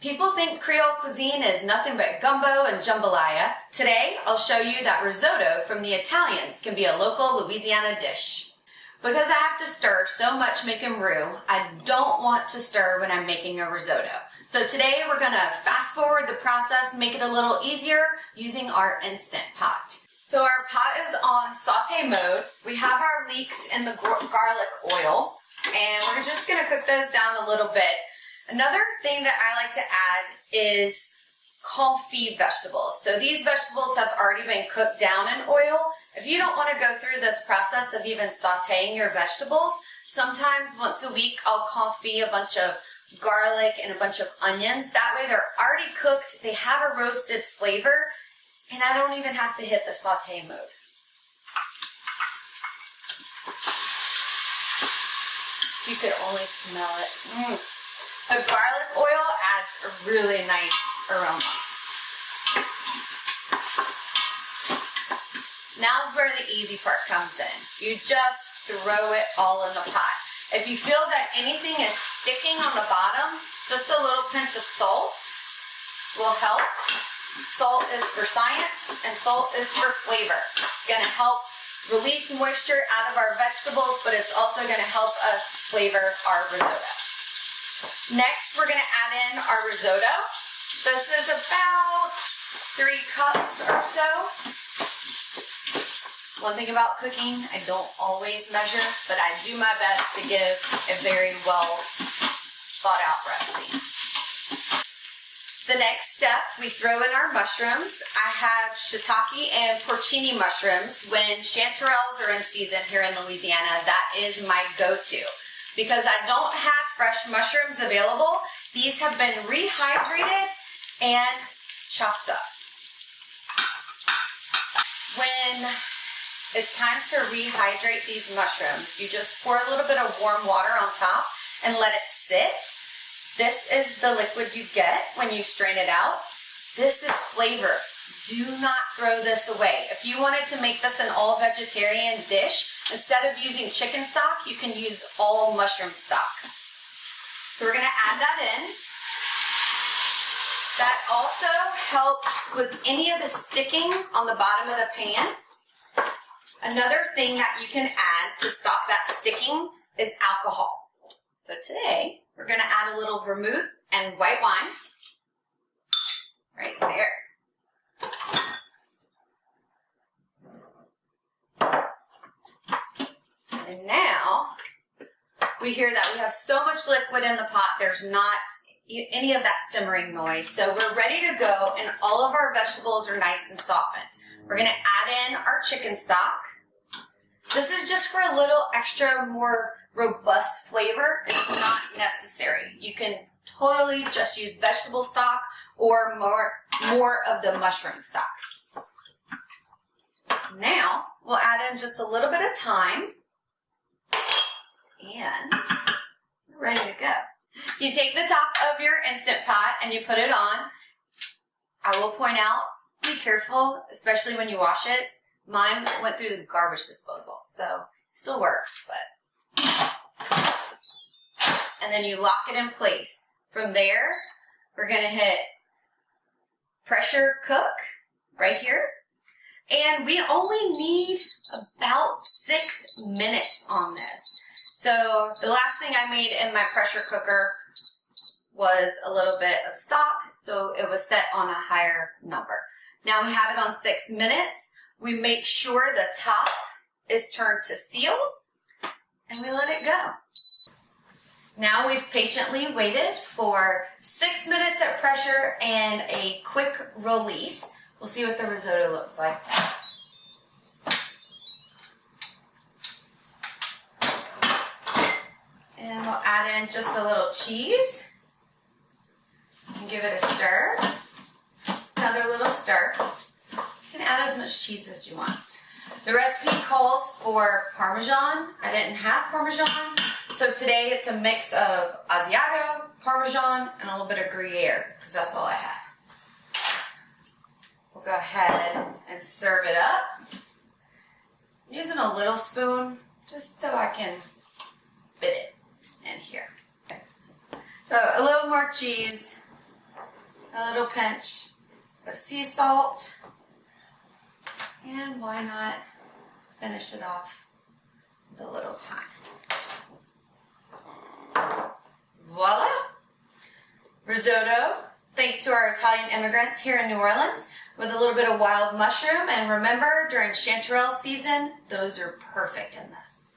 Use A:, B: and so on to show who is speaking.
A: People think Creole cuisine is nothing but gumbo and jambalaya. Today, I'll show you that risotto from the Italians can be a local Louisiana dish. Because I have to stir so much making roux, I don't want to stir when I'm making a risotto. So today we're going to fast forward the process, make it a little easier using our Instant Pot. So our pot is on saute mode. We have our leeks in the garlic oil, and we're just going to cook those down a little bit. Another thing that I like to add is confit vegetables. So these vegetables have already been cooked down in oil. If you don't want to go through this process of even sauteing your vegetables, sometimes once a week I'll confit a bunch of garlic and a bunch of onions. That way they're already cooked, they have a roasted flavor, and I don't even have to hit the saute mode. You could only smell it. The garlic oil adds a really nice aroma. Now's where the easy part comes in. You just throw it all in the pot. If you feel that anything is sticking on the bottom, just a little pinch of salt will help. Salt is for science and salt is for flavor. It's going to help release moisture out of our vegetables, but it's also going to help us flavor our risotto. Next, we're going to add in our risotto. This is about 3 cups or so. One thing about cooking, I don't always measure, but I do my best to give a very well thought out recipe. The next step, we throw in our mushrooms. I have shiitake and porcini mushrooms. When chanterelles are in season here in Louisiana, that is my go-to. Because I don't have fresh mushrooms available, these have been rehydrated and chopped up. When it's time to rehydrate these mushrooms, you just pour a little bit of warm water on top and let it sit. This is the liquid you get when you strain it out. This is flavor. Do not throw this away. If you wanted to make this an all-vegetarian dish, instead of using chicken stock, you can use all mushroom stock. So we're going to add that in. That also helps with any of the sticking on the bottom of the pan. Another thing that you can add to stop that sticking is alcohol. So today, we're going to add a little vermouth and white wine. Right there. And now, we hear that we have so much liquid in the pot, there's not any of that simmering noise. So we're ready to go, and all of our vegetables are nice and softened. We're going to add in our chicken stock. This is just for a little extra, more robust flavor. It's not necessary. You can totally just use vegetable stock or more of the mushroom stock. Now, we'll add in just a little bit of thyme. And we're ready to go. You take the top of your Instant Pot and you put it on. I will point out, be careful, especially when you wash it. Mine went through the garbage disposal, so it still works, but. And then you lock it in place. From there, we're going to hit pressure cook right here. And we only need about 6 minutes on this. So the last thing I made in my pressure cooker was a little bit of stock, so it was set on a higher number. Now we have it on 6 minutes. We make sure the top is turned to seal, and we let it go. Now we've patiently waited for 6 minutes at pressure and a quick release. We'll see what the risotto looks like. And we'll add in just a little cheese and give it a stir. Another little stir. You can add as much cheese as you want. The recipe calls for Parmesan. I didn't have Parmesan, so today it's a mix of Asiago, Parmesan, and a little bit of Gruyere, because that's all I have. We'll go ahead and serve it up. I'm using a little spoon just so I can fit it in here. Okay. So a little more cheese, a little pinch of sea salt, and why not finish it off with a little thyme. Voila! Risotto, thanks to our Italian immigrants here in New Orleans, with a little bit of wild mushroom, and remember, during chanterelle season, those are perfect in this.